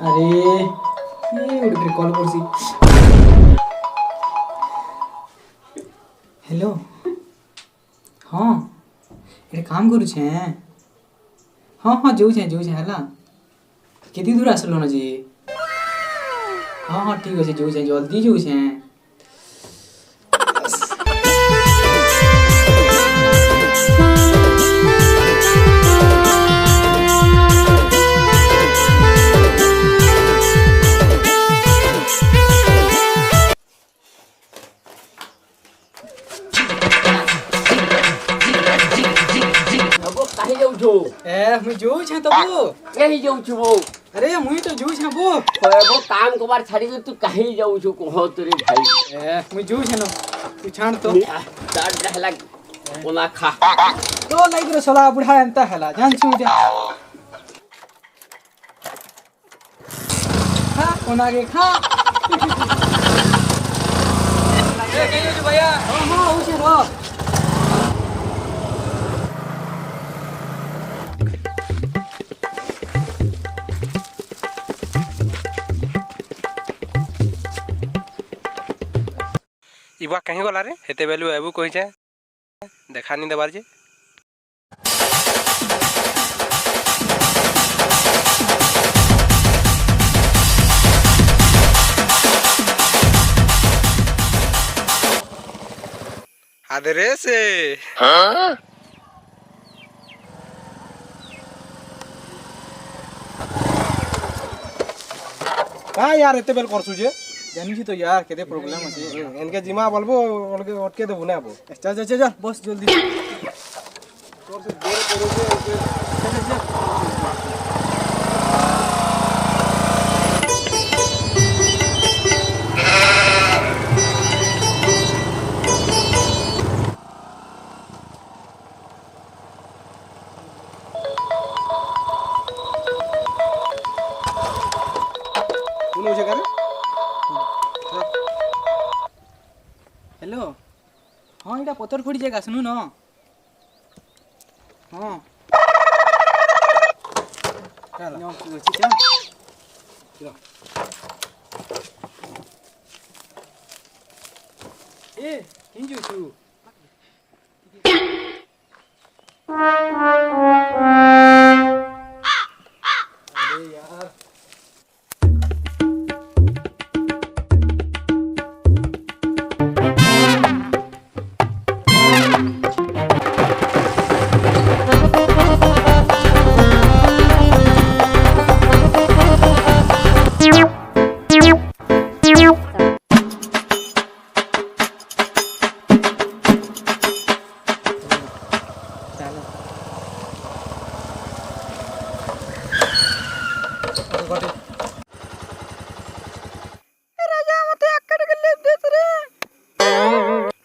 अरे ये उठ कॉल करसी। हेलो हाँ ये काम करू छे। हाँ हाँ जाऊ छे है केती दूर आसलो ना जी। हाँ हाँ ठीक अच्छे जाऊ छे जल्दी जाऊ छे। कहीं जाऊ छो ए मुई जाऊ छे तबो कहीं जाऊ छो वो अरे मुई तो जाऊ छे बो वो काम को बार छाड़ी दे तू कहीं जाऊ छो कहो तेरे भाई ए मुई जाऊ छे न तू छाण तो दाद रहला ओना खा तो लाइक रे सला बुढ़ा एंता हला जान छु जा खा ओना के खा ए कहियो जो भैया हां हां हो छे रो इबा कहीं गला रे हेते बेलु एबु कहि छे देखा नि देबार जे आदरे से हां का यार एते बेल करसु जे जानी छी तो यार केते प्रॉब्लम अछि इनके जिमा बोलबो अटके देबो ना बो चल चल चल बस जल्दी तोर से देर करोगे कौन हो जगह रे हेलो हाँ इटा पत्थर फोड़ी जाएगा सुनु न हाँ चल ए हिंजू छु अरे यार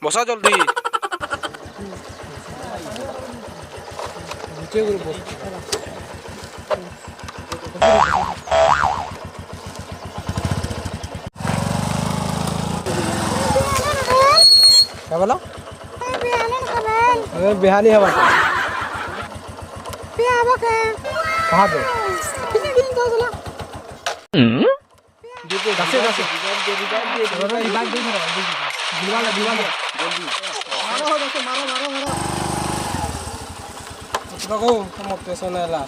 बसा जल्दी नीचे गुरु बस क्या बोला अरे बिहानी हवा कहाँ पे दसे दसे दिलवाला जल्दी मारो दसे मारो देखो तुम टेंशन है ला